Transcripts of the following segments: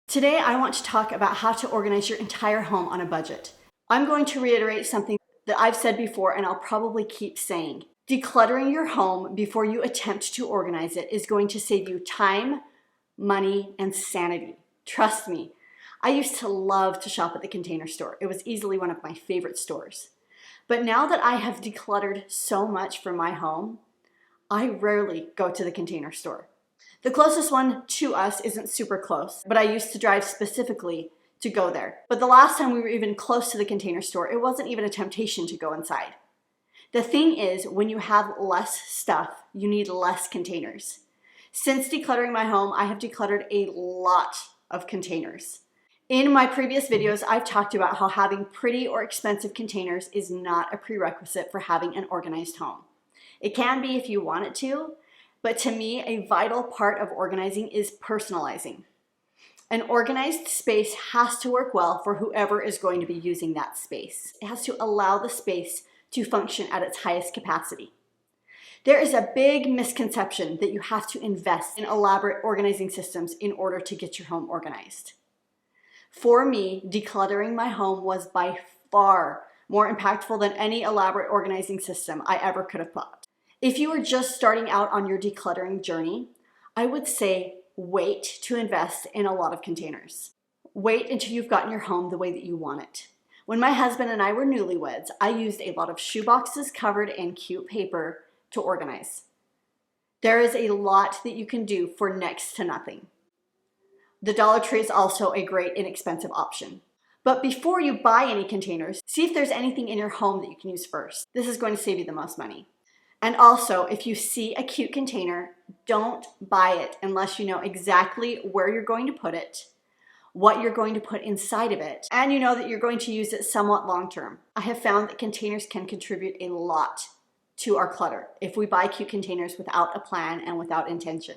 Today, I want to talk about how to organize your entire home on a budget. I'm going to reiterate something that I've said before and I'll probably keep saying. Decluttering your home before you attempt to organize it is going to save you time, money, and sanity. Trust me. I used to love to shop at the Container Store. It was easily one of my favorite stores. But now that I have decluttered so much for my home, I rarely go to the Container Store. The closest one to us isn't super close, but I used to drive specifically to go there. But the last time we were even close to the Container Store, it wasn't even a temptation to go inside. The thing is, when you have less stuff, you need less containers. Since decluttering my home, I have decluttered a lot of containers. In my previous videos, I've talked about how having pretty or expensive containers is not a prerequisite for having an organized home. It can be if you want it to, but to me, a vital part of organizing is personalizing. An organized space has to work well for whoever is going to be using that space. It has to allow the space to function at its highest capacity. There is a big misconception that you have to invest in elaborate organizing systems in order to get your home organized. For me, decluttering my home was by far more impactful than any elaborate organizing system I ever could have thought. If you are just starting out on your decluttering journey, I would say wait to invest in a lot of containers. Wait until you've gotten your home the way that you want it. When my husband and I were newlyweds, I used a lot of shoeboxes covered in cute paper to organize. There is a lot that you can do for next to nothing. The Dollar Tree is also a great inexpensive option. But before you buy any containers, see if there's anything in your home that you can use first. This is going to save you the most money. And also, if you see a cute container, don't buy it unless you know exactly where you're going to put it, what you're going to put inside of it, and you know that you're going to use it somewhat long term. I have found that containers can contribute a lot to our clutter if we buy cute containers without a plan and without intention.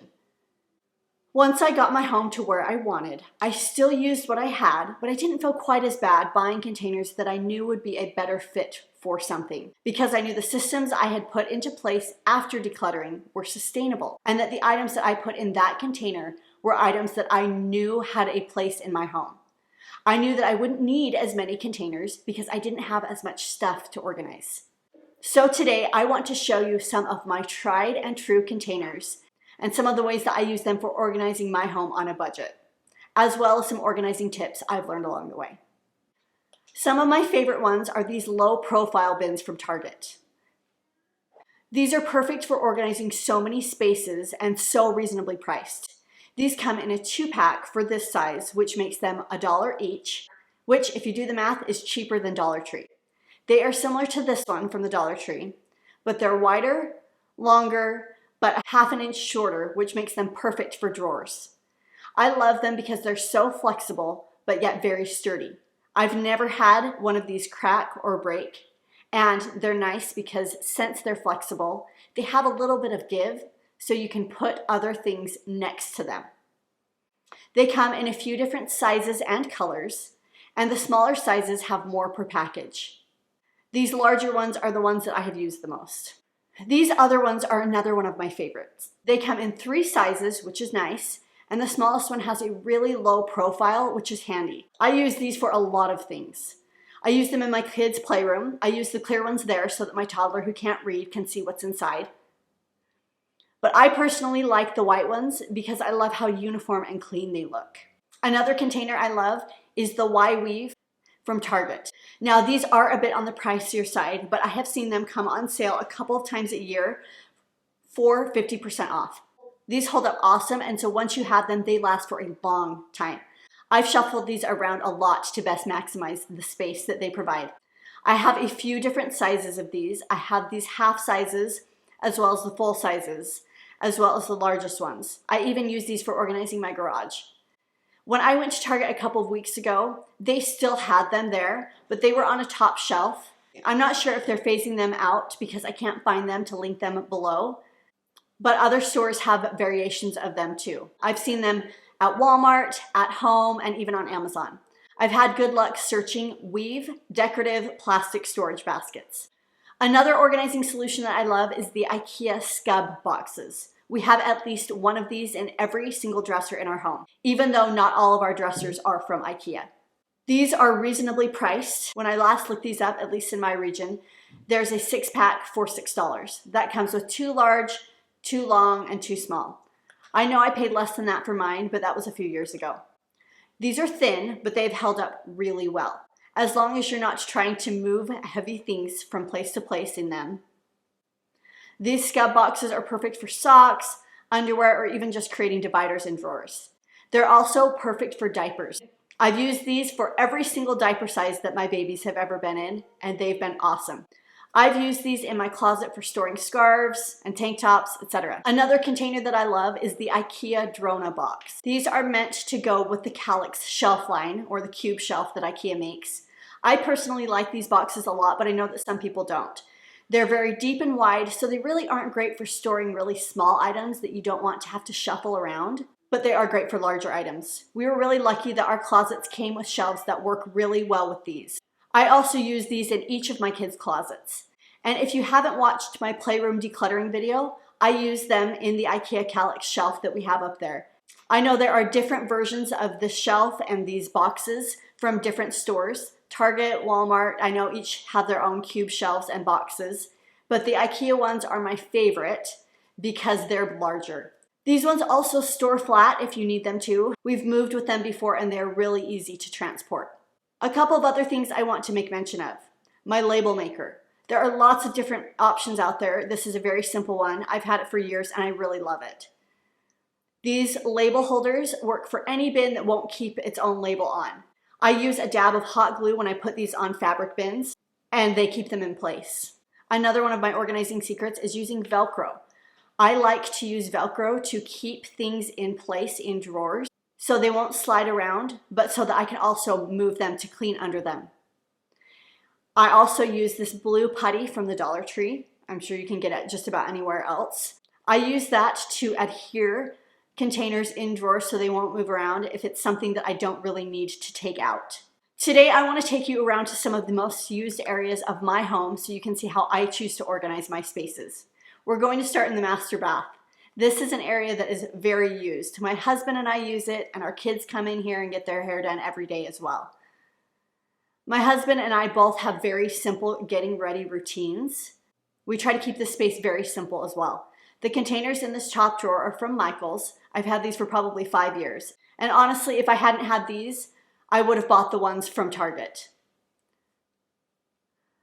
Once I got my home to where I wanted, I still used what I had, but I didn't feel quite as bad buying containers that I knew would be a better fit for something, because I knew the systems I had put into place after decluttering were sustainable, and that the items that I put in that container were items that I knew had a place in my home. I knew that I wouldn't need as many containers because I didn't have as much stuff to organize. So today I want to show you some of my tried and true containers and some of the ways that I use them for organizing my home on a budget, as well as some organizing tips I've learned along the way. Some of my favorite ones are these low profile bins from Target. These are perfect for organizing so many spaces and so reasonably priced. These come in a 2-pack for this size, which makes them $1 each, which, if you do the math, is cheaper than Dollar Tree. They are similar to this one from the Dollar Tree, but they're wider, longer, but a half an inch shorter, which makes them perfect for drawers. I love them because they're so flexible, but yet very sturdy. I've never had one of these crack or break, and they're nice because since they're flexible, they have a little bit of give, so you can put other things next to them. They come in a few different sizes and colors, and the smaller sizes have more per package. These larger ones are the ones that I have used the most. These other ones are another one of my favorites. They come in 3 sizes, which is nice, and the smallest one has a really low profile, which is handy. I use these for a lot of things. I use them in my kids' playroom. I use the clear ones there so that my toddler who can't read can see what's inside. But I personally like the white ones because I love how uniform and clean they look. Another container I love is the Y-Weave from Target. Now, these are a bit on the pricier side, but I have seen them come on sale a couple of times a year for 50% off. These hold up awesome, and so once you have them, they last for a long time. I've shuffled these around a lot to best maximize the space that they provide. I have a few different sizes of these. I have these half sizes, as well as the full sizes, as well as the largest ones. I even use these for organizing my garage. When I went to Target a couple of weeks ago, they still had them there, but they were on a top shelf. I'm not sure if they're phasing them out because I can't find them to link them below, but other stores have variations of them too. I've seen them at Walmart, at home, and even on Amazon. I've had good luck searching weave decorative plastic storage baskets. Another organizing solution that I love is the IKEA scub boxes, We have at least one of these in every single dresser in our home, even though not all of our dressers are from IKEA. These are reasonably priced. When I last looked these up, at least in my region, there's a 6-pack for $6. That comes with 2 large, 2 long, and 2 small. I know I paid less than that for mine, but that was a few years ago. These are thin, but they've held up really well, as long as you're not trying to move heavy things from place to place in them. These scab boxes are perfect for socks, underwear, or even just creating dividers and drawers. They're also perfect for diapers. I've used these for every single diaper size that my babies have ever been in, and they've been awesome. I've used these in my closet for storing scarves and tank tops, etc. Another container that I love is the IKEA Drona box. These are meant to go with the Calyx shelf line, or the cube shelf that IKEA makes. I personally like these boxes a lot, but I know that some people don't. They're very deep and wide, so they really aren't great for storing really small items that you don't want to have to shuffle around, but they are great for larger items. We were really lucky that our closets came with shelves that work really well with these. I also use these in each of my kids' closets. And if you haven't watched my playroom decluttering video, I use them in the IKEA Calyx shelf that we have up there. I know there are different versions of this shelf and these boxes from different stores. Target, Walmart, I know each have their own cube shelves and boxes, but the IKEA ones are my favorite because they're larger. These ones also store flat if you need them to. We've moved with them before and they're really easy to transport. A couple of other things I want to make mention of. My label maker. There are lots of different options out there. This is a very simple one. I've had it for years and I really love it. These label holders work for any bin that won't keep its own label on. I use a dab of hot glue when I put these on fabric bins, and they keep them in place. Another one of my organizing secrets is using Velcro. I like to use Velcro to keep things in place in drawers so they won't slide around, but so that I can also move them to clean under them. I also use this blue putty from the Dollar Tree. I'm sure you can get it just about anywhere else. I use that to adhere containers in drawers so they won't move around if it's something that I don't really need to take out. Today I want to take you around to some of the most used areas of my home so you can see how I choose to organize my spaces. We're going to start in the master bath. This is an area that is very used. My husband and I use it, and our kids come in here and get their hair done every day as well. My husband and I both have very simple getting ready routines. We try to keep this space very simple as well. The containers in this top drawer are from Michael's. I've had these for probably 5 years. And honestly, if I hadn't had these, I would have bought the ones from Target.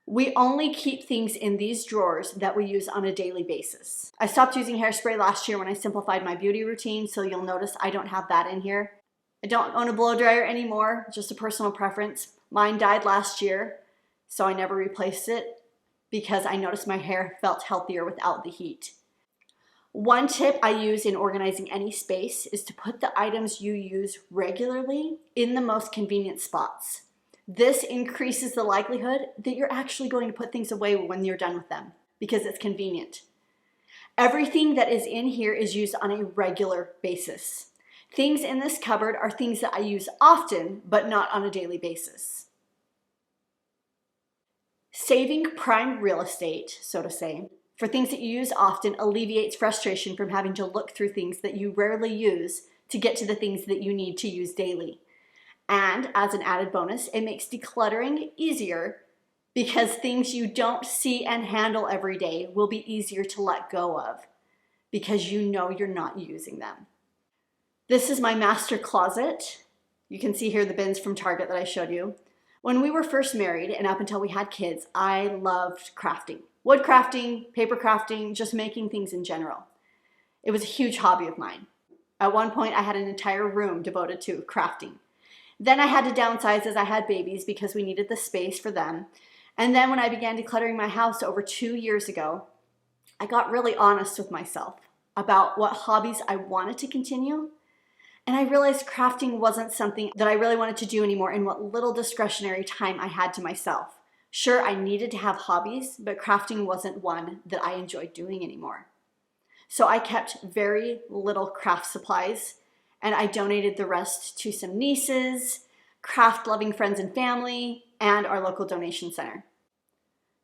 We only keep things in these drawers that we use on a daily basis. I stopped using hairspray last year when I simplified my beauty routine, so you'll notice I don't have that in here. I don't own a blow dryer anymore, just a personal preference. Mine died last year, so I never replaced it because I noticed my hair felt healthier without the heat. One tip I use in organizing any space is to put the items you use regularly in the most convenient spots. This increases the likelihood that you're actually going to put things away when you're done with them because it's convenient. Everything that is in here is used on a regular basis. Things in this cupboard are things that I use often, but not on a daily basis. Saving prime real estate, so to say, for things that you use often alleviates frustration from having to look through things that you rarely use to get to the things that you need to use daily. And as an added bonus, it makes decluttering easier because things you don't see and handle every day will be easier to let go of because you know you're not using them. This is my master closet. You can see here the bins from Target that I showed you. When we were first married and up until we had kids, I loved crafting. Wood crafting, paper crafting, just making things in general. It was a huge hobby of mine. At one point, I had an entire room devoted to crafting. Then I had to downsize as I had babies because we needed the space for them. And then when I began decluttering my house over 2 years ago, I got really honest with myself about what hobbies I wanted to continue. And I realized crafting wasn't something that I really wanted to do anymore in what little discretionary time I had to myself. Sure, I needed to have hobbies, but crafting wasn't one that I enjoyed doing anymore. So I kept very little craft supplies, and I donated the rest to some nieces, craft-loving friends and family, and our local donation center.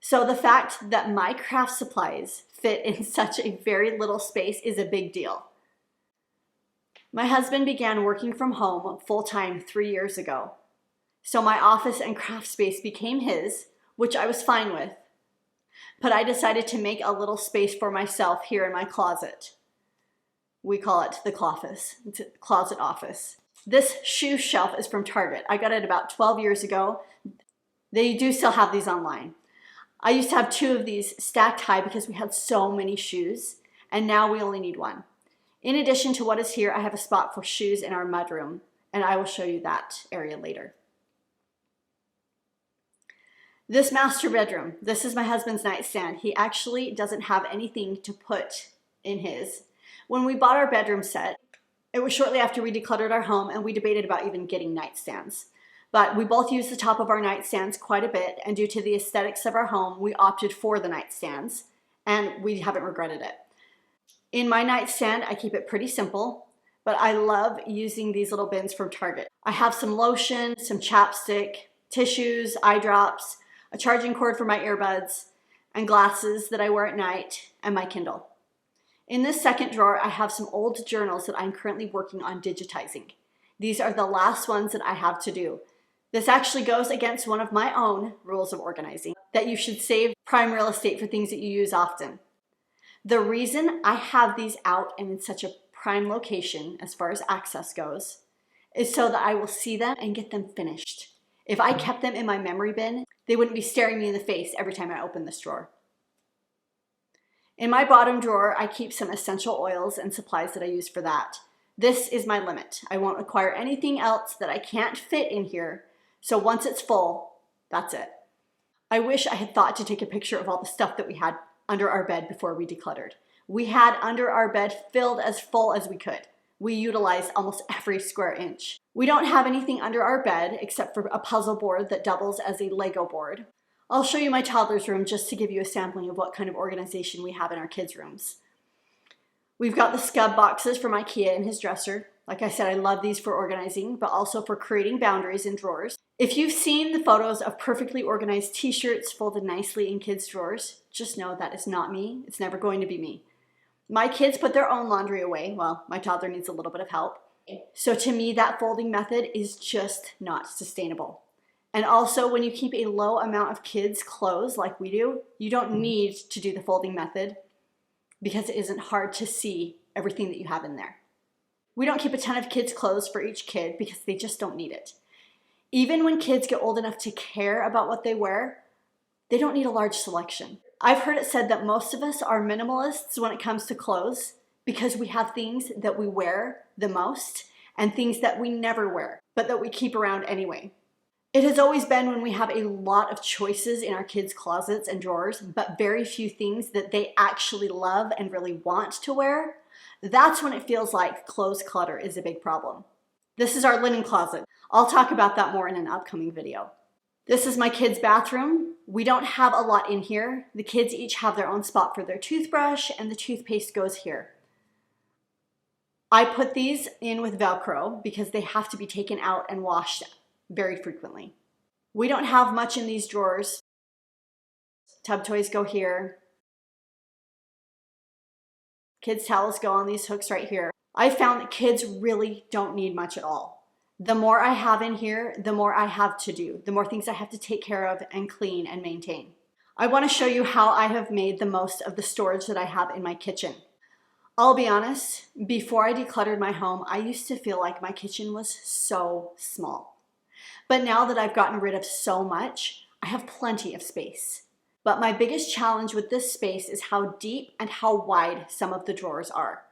So the fact that my craft supplies fit in such a very little space is a big deal. My husband began working from home full-time 3 years ago. So my office and craft space became his, which I was fine with. But I decided to make a little space for myself here in my closet. We call it the cloffice. It's a closet office. This shoe shelf is from Target. I got it about 12 years ago. They do still have these online. I used to have 2 of these stacked high because we had so many shoes, and now we only need 1. In addition to what is here, I have a spot for shoes in our mudroom, and I will show you that area later. This master bedroom, this is my husband's nightstand. He actually doesn't have anything to put in his. When we bought our bedroom set, it was shortly after we decluttered our home, and we debated about even getting nightstands. But we both use the top of our nightstands quite a bit, and due to the aesthetics of our home, we opted for the nightstands, and we haven't regretted it. In my nightstand, I keep it pretty simple, but I love using these little bins from Target. I have some lotion, some chapstick, tissues, eye drops, a charging cord for my earbuds, and glasses that I wear at night, and my Kindle. In this second drawer, I have some old journals that I'm currently working on digitizing. These are the last ones that I have to do. This actually goes against one of my own rules of organizing, that you should save prime real estate for things that you use often. The reason I have these out and in such a prime location as far as access goes is so that I will see them and get them finished. If I kept them in my memory bin, they wouldn't be staring me in the face every time I open this drawer. In my bottom drawer, I keep some essential oils and supplies that I use for that. This is my limit. I won't acquire anything else that I can't fit in here. So once it's full, that's it. I wish I had thought to take a picture of all the stuff that we had under our bed before we decluttered. We had under our bed filled as full as we could. We utilized almost every square inch. We don't have anything under our bed except for a puzzle board that doubles as a Lego board. I'll show you my toddler's room just to give you a sampling of what kind of organization we have in our kids' rooms. We've got the scub boxes from IKEA in his dresser. Like I said, I love these for organizing, but also for creating boundaries in drawers. If you've seen the photos of perfectly organized t-shirts folded nicely in kids' drawers, just know that is not me. It's never going to be me. My kids put their own laundry away. Well, my toddler needs a little bit of help. So to me, that folding method is just not sustainable. And also, when you keep a low amount of kids' clothes like we do, you don't need to do the folding method because it isn't hard to see everything that you have in there. We don't keep a ton of kids' clothes for each kid because they just don't need it. Even when kids get old enough to care about what they wear, they don't need a large selection. I've heard it said that most of us are minimalists when it comes to clothes because we have things that we wear the most and things that we never wear, but that we keep around anyway. It has always been when we have a lot of choices in our kids' closets and drawers, but very few things that they actually love and really want to wear. That's when it feels like clothes clutter is a big problem. This is our linen closet. I'll talk about that more in an upcoming video. This is my kids' bathroom. We don't have a lot in here. The kids each have their own spot for their toothbrush, and the toothpaste goes here. I put these in with Velcro because they have to be taken out and washed very frequently. We don't have much in these drawers. Tub toys go here. Kids' towels go on these hooks right here. I found that kids really don't need much at all. The more I have in here, the more I have to do, the more things I have to take care of and clean and maintain. I want to show you how I have made the most of the storage that I have in my kitchen. I'll be honest, before I decluttered my home, I used to feel like my kitchen was so small. But now that I've gotten rid of so much, I have plenty of space. But my biggest challenge with this space is how deep and how wide some of the drawers are.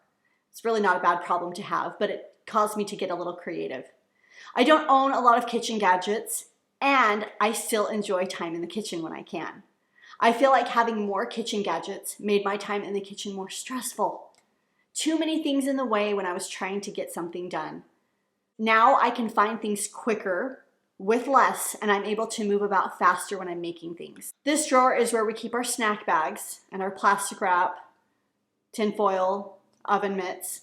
It's really not a bad problem to have, but it caused me to get a little creative. I don't own a lot of kitchen gadgets, and I still enjoy time in the kitchen when I can. I feel like having more kitchen gadgets made my time in the kitchen more stressful. Too many things in the way when I was trying to get something done. Now I can find things quicker with less, and I'm able to move about faster when I'm making things. This drawer is where we keep our snack bags and our plastic wrap, tin foil, oven mitts.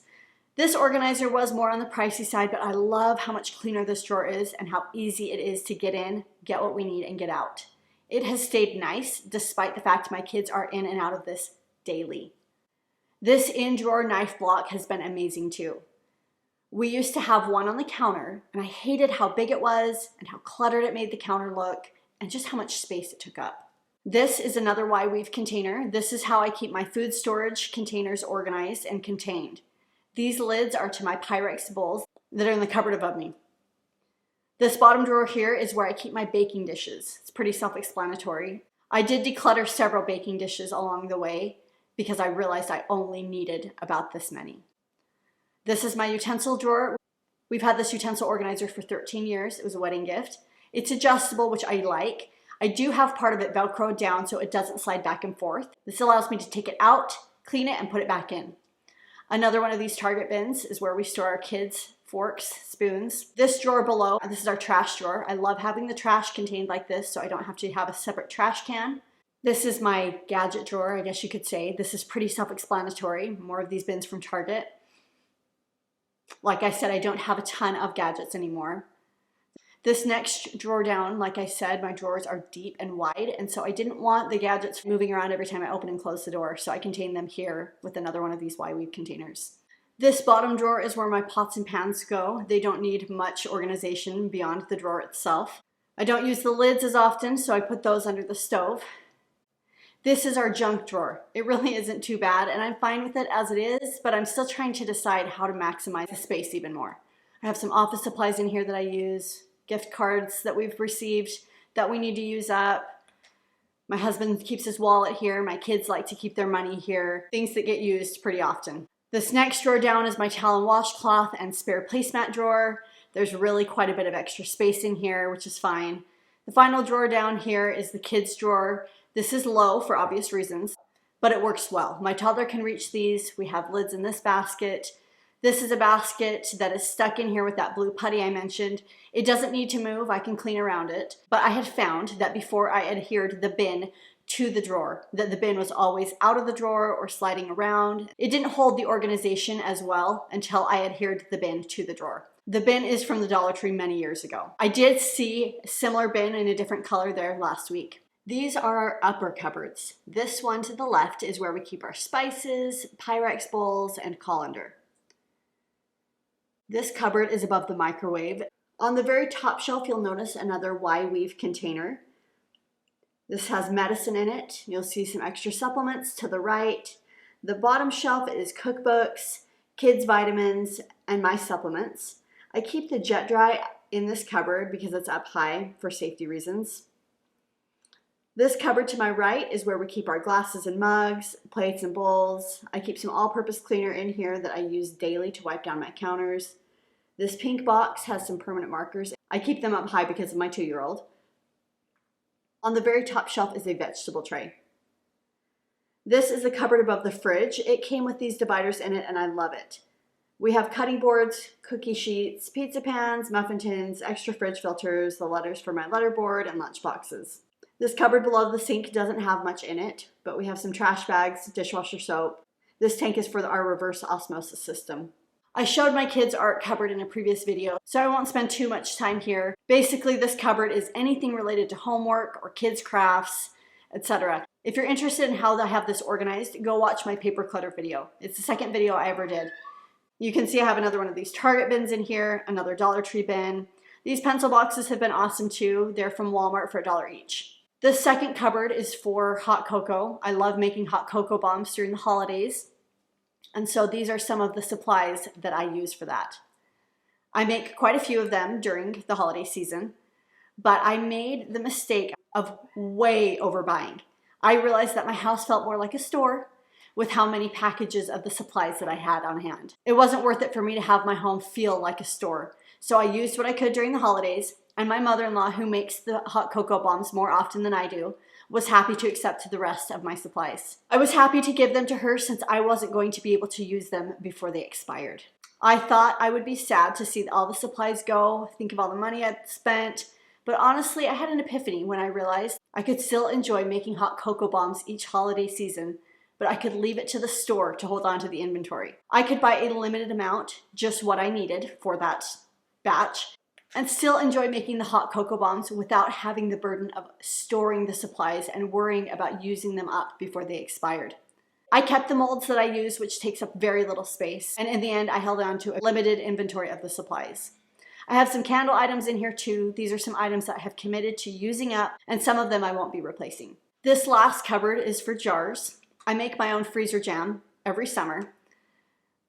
This organizer was more on the pricey side, but I love how much cleaner this drawer is and how easy it is to get in, get what we need, and get out. It has stayed nice despite the fact my kids are in and out of this daily. This in-drawer knife block has been amazing too. We used to have one on the counter, and I hated how big it was and how cluttered it made the counter look and just how much space it took up. This is another Y-weave container. This is how I keep my food storage containers organized and contained. These lids are to my Pyrex bowls that are in the cupboard above me. This bottom drawer here is where I keep my baking dishes. It's pretty self-explanatory. I did declutter several baking dishes along the way because I realized I only needed about this many. This is my utensil drawer. We've had this utensil organizer for 13 years. It was a wedding gift. It's adjustable, which I like. I do have part of it Velcroed down so it doesn't slide back and forth. This allows me to take it out, clean it, and put it back in. Another one of these Target bins is where we store our kids' forks, spoons. This drawer below, this is our trash drawer. I love having the trash contained like this so I don't have to have a separate trash can. This is my gadget drawer, I guess you could say. This is pretty self-explanatory. More of these bins from Target. Like I said, I don't have a ton of gadgets anymore. This next drawer down, like I said, my drawers are deep and wide, and so I didn't want the gadgets moving around every time I open and close the door, so I contain them here with another one of these Y-weave containers. This bottom drawer is where my pots and pans go. They don't need much organization beyond the drawer itself. I don't use the lids as often, so I put those under the stove. This is our junk drawer. It really isn't too bad, and I'm fine with it as it is, but I'm still trying to decide how to maximize the space even more. I have some office supplies in here that I use, gift cards that we've received that we need to use up. My husband keeps his wallet here. My kids like to keep their money here. Things that get used pretty often. This next drawer down is my towel and washcloth and spare placemat drawer. There's really quite a bit of extra space in here, which is fine. The final drawer down here is the kids drawer. This is low for obvious reasons, but it works well. My toddler can reach these. We have lids in this basket. This is a basket that is stuck in here with that blue putty I mentioned. It doesn't need to move. I can clean around it. But I had found that before I adhered the bin to the drawer, that the bin was always out of the drawer or sliding around. It didn't hold the organization as well until I adhered the bin to the drawer. The bin is from the Dollar Tree many years ago. I did see a similar bin in a different color there last week. These are our upper cupboards. This one to the left is where we keep our spices, Pyrex bowls, and colander. This cupboard is above the microwave. On the very top shelf, you'll notice another Y-weave container. This has medicine in it. You'll see some extra supplements to the right. The bottom shelf is cookbooks, kids' vitamins, and my supplements. I keep the Jet Dry in this cupboard because it's up high for safety reasons. This cupboard to my right is where we keep our glasses and mugs, plates and bowls. I keep some all-purpose cleaner in here that I use daily to wipe down my counters. This pink box has some permanent markers. I keep them up high because of my 2-year-old. On the very top shelf is a vegetable tray. This is a cupboard above the fridge. It came with these dividers in it and I love it. We have cutting boards, cookie sheets, pizza pans, muffin tins, extra fridge filters, the letters for my letterboard, and lunch boxes. This cupboard below the sink doesn't have much in it, but we have some trash bags, dishwasher soap. This tank is for our reverse osmosis system. I showed my kids' art cupboard in a previous video, so I won't spend too much time here. Basically, this cupboard is anything related to homework or kids' crafts, etc. If you're interested in how I have this organized, go watch my paper clutter video. It's the second video I ever did. You can see I have another one of these Target bins in here, another Dollar Tree bin. These pencil boxes have been awesome too. They're from Walmart for $1 each. This second cupboard is for hot cocoa. I love making hot cocoa bombs during the holidays. And so these are some of the supplies that I use for that. I make quite a few of them during the holiday season, but I made the mistake of way overbuying. I realized that my house felt more like a store with how many packages of the supplies that I had on hand. It wasn't worth it for me to have my home feel like a store. So I used what I could during the holidays, and my mother-in-law, who makes the hot cocoa bombs more often than I do, was happy to accept the rest of my supplies. I was happy to give them to her since I wasn't going to be able to use them before they expired. I thought I would be sad to see all the supplies go, think of all the money I'd spent, but honestly, I had an epiphany when I realized I could still enjoy making hot cocoa bombs each holiday season, but I could leave it to the store to hold on to the inventory. I could buy a limited amount, just what I needed for that batch, and still enjoy making the hot cocoa bombs without having the burden of storing the supplies and worrying about using them up before they expired. I kept the molds that I used, which takes up very little space, and in the end I held on to a limited inventory of the supplies. I have some candle items in here too. These are some items that I have committed to using up, and some of them I won't be replacing. This last cupboard is for jars. I make my own freezer jam every summer,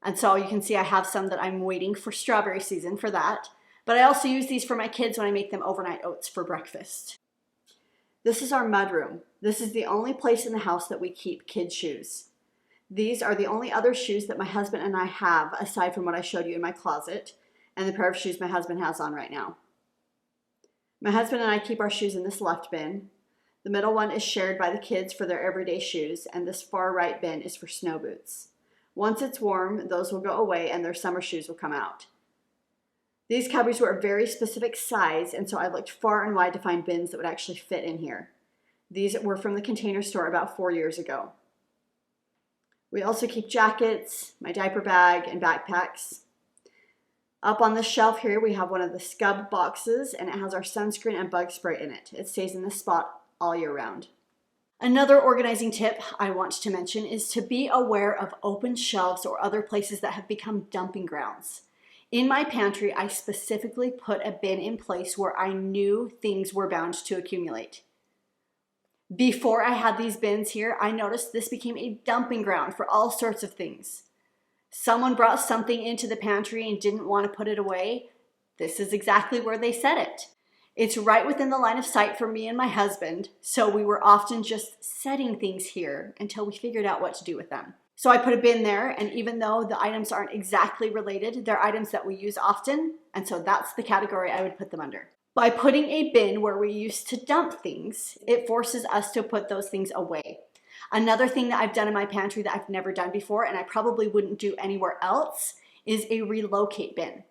and so you can see I have some that I'm waiting for strawberry season for that. But I also use these for my kids when I make them overnight oats for breakfast. This is our mudroom. This is the only place in the house that we keep kids' shoes. These are the only other shoes that my husband and I have, aside from what I showed you in my closet, and the pair of shoes my husband has on right now. My husband and I keep our shoes in this left bin. The middle one is shared by the kids for their everyday shoes, and this far right bin is for snow boots. Once it's warm, those will go away and their summer shoes will come out. These cupboards were a very specific size, and so I looked far and wide to find bins that would actually fit in here. These were from the Container Store about 4 years ago. We also keep jackets, my diaper bag, and backpacks. Up on the shelf here, we have one of the Scub boxes, and it has our sunscreen and bug spray in it. It stays in this spot all year round. Another organizing tip I want to mention is to be aware of open shelves or other places that have become dumping grounds. In my pantry, I specifically put a bin in place where I knew things were bound to accumulate. Before I had these bins here, I noticed this became a dumping ground for all sorts of things. Someone brought something into the pantry and didn't want to put it away. This is exactly where they set it. It's right within the line of sight for me and my husband, so we were often just setting things here until we figured out what to do with them. So I put a bin there, and even though the items aren't exactly related, they're items that we use often, and so that's the category I would put them under. By putting a bin where we used to dump things, it forces us to put those things away. Another thing that I've done in my pantry that I've never done before, and I probably wouldn't do anywhere else, is a relocate bin.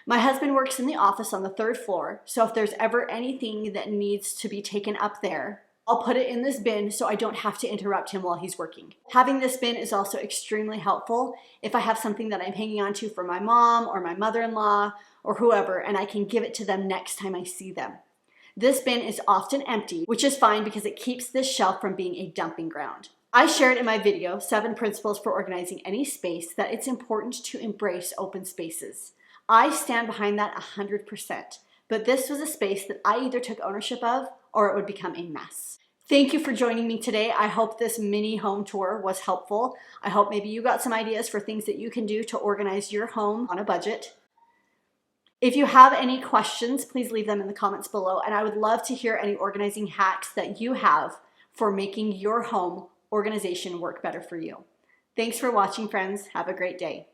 My husband works in the office on the 3rd floor, so if there's ever anything that needs to be taken up there, I'll put it in this bin so I don't have to interrupt him while he's working. Having this bin is also extremely helpful if I have something that I'm hanging on to for my mom or my mother-in-law or whoever, and I can give it to them next time I see them. This bin is often empty, which is fine because it keeps this shelf from being a dumping ground. I shared in my video 7 principles for organizing any space that it's important to embrace open spaces. I stand behind that 100%, but this was a space that I either took ownership of or it would become a mess. Thank you for joining me today. I hope this mini home tour was helpful. I hope maybe you got some ideas for things that you can do to organize your home on a budget. If you have any questions, please leave them in the comments below, and I would love to hear any organizing hacks that you have for making your home organization work better for you. Thanks for watching, friends. Have a great day.